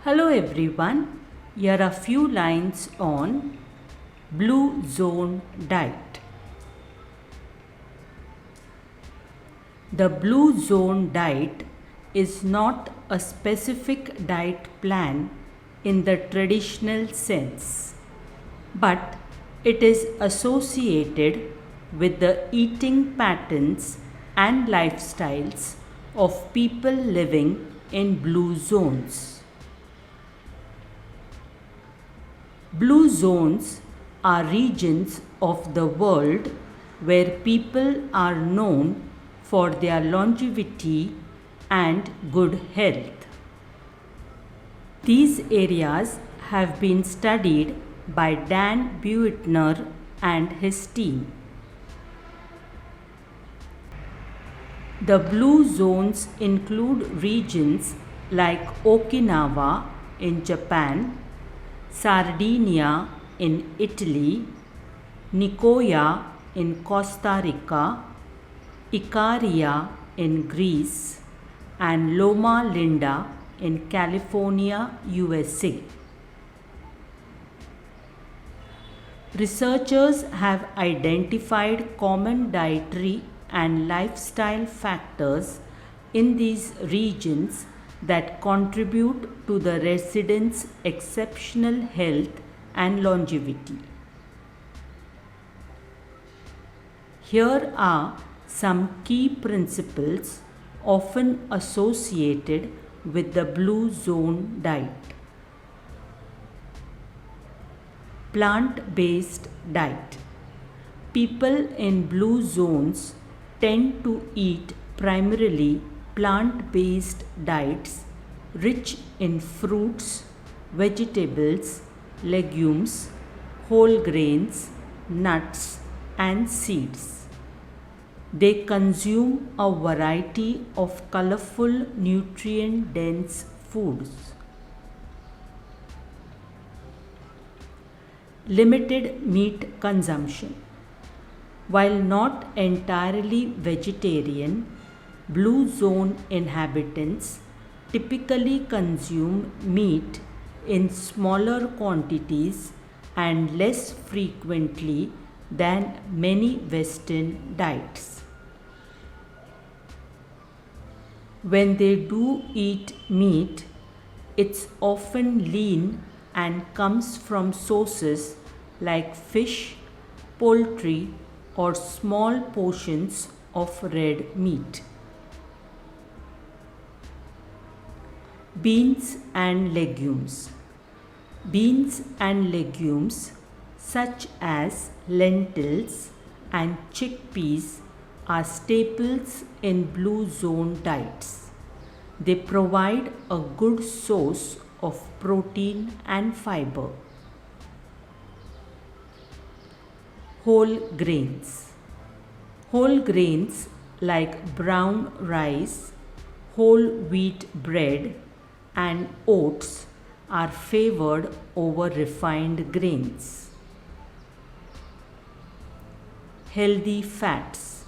Hello everyone, here are a few lines on Blue Zone Diet. The Blue Zone Diet is not a specific diet plan in the traditional sense, but it is associated with the eating patterns and lifestyles of people living in blue zones. Blue zones are regions of the world where people are known for their longevity and good health. These areas have been studied by Dan Buettner and his team. The blue zones include regions like Okinawa in Japan, Sardinia in Italy, Nicoya in Costa Rica, Icaria in Greece, and Loma Linda in California, USA. Researchers have identified common dietary and lifestyle factors in these regions that contribute to the residents' exceptional health and longevity. Here are some key principles often associated with the blue zone diet. Plant-based diet. People in blue zones tend to eat primarily plant-based diets rich in fruits, vegetables, legumes, whole grains, nuts, and seeds. They consume a variety of colorful, nutrient-dense foods. Limited meat consumption. While not entirely vegetarian, blue zone inhabitants typically consume meat in smaller quantities and less frequently than many Western diets. When they do eat meat, it's often lean and comes from sources like fish, poultry, or small portions of red meat. Beans and legumes. Beans and legumes such as lentils and chickpeas are staples in blue zone diets. They provide a good source of protein and fiber. Whole grains. Whole grains like brown rice, whole wheat bread, and oats are favored over refined grains. Healthy fats.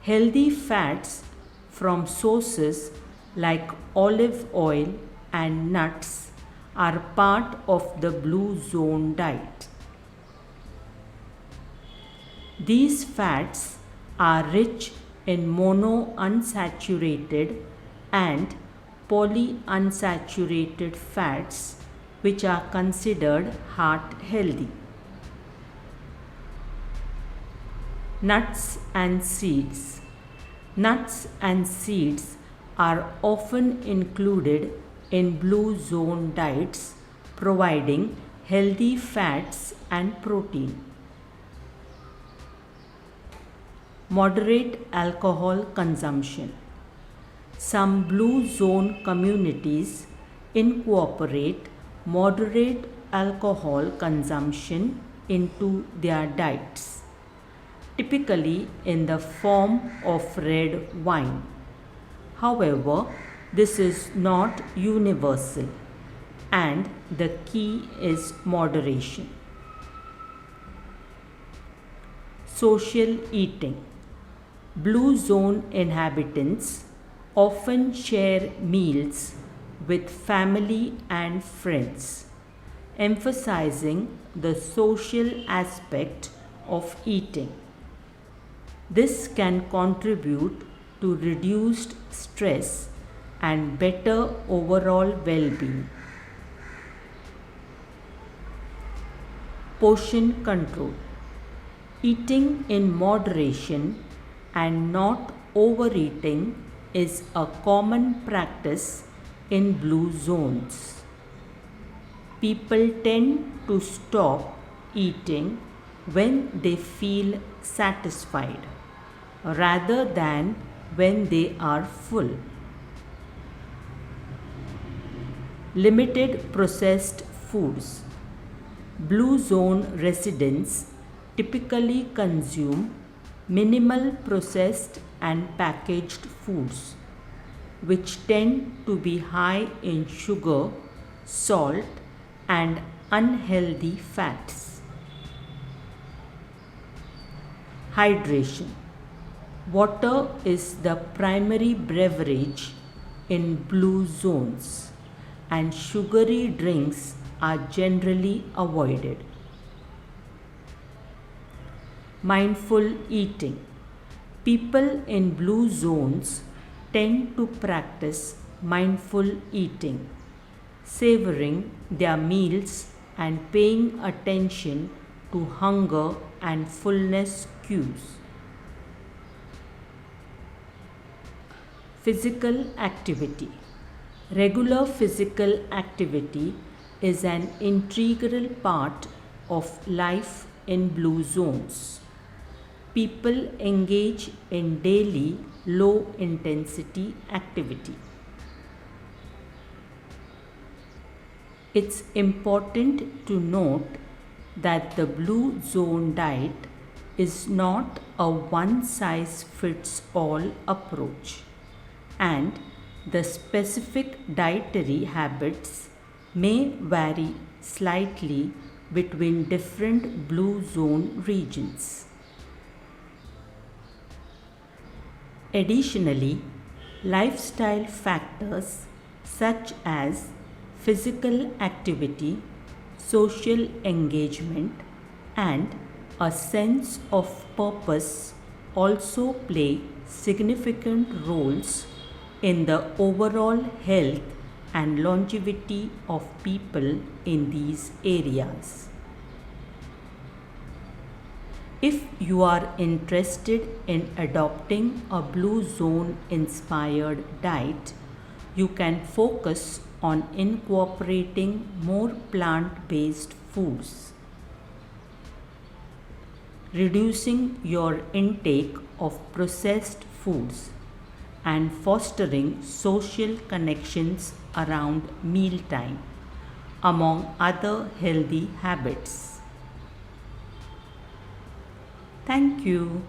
Healthy fats from sources like olive oil and nuts are part of the blue zone diet. These fats are rich in monounsaturated and polyunsaturated fats, which are considered heart healthy. Nuts and seeds. Nuts and seeds are often included in blue zone diets, providing healthy fats and protein. Moderate alcohol consumption. Some blue zone communities incorporate moderate alcohol consumption into their diets, typically in the form of red wine. However, this is not universal, and the key is moderation. Social eating. Blue zone inhabitants often share meals with family and friends, emphasizing the social aspect of eating. This can contribute to reduced stress and better overall well-being. Portion control. Eating in moderation and not overeating is a common practice in blue zones. People tend to stop eating when they feel satisfied rather than when they are full. Limited processed foods. Blue zone residents typically consume minimal processed and packaged foods, which tend to be high in sugar, salt, and unhealthy fats. Hydration. Water is the primary beverage in blue zones, and sugary drinks are generally avoided. Mindful eating. People in blue zones tend to practice mindful eating, savoring their meals and paying attention to hunger and fullness cues. Physical activity. Regular physical activity is an integral part of life in blue zones. People engage in daily low intensity activity. It's important to note that the blue zone diet is not a one size fits all approach, and the specific dietary habits may vary slightly between different blue zone regions. Additionally, lifestyle factors such as physical activity, social engagement, and a sense of purpose also play significant roles in the overall health and longevity of people in these areas. If you are interested in adopting a blue zone inspired diet, you can focus on incorporating more plant-based foods, reducing your intake of processed foods, and fostering social connections around mealtime, among other healthy habits. Thank you.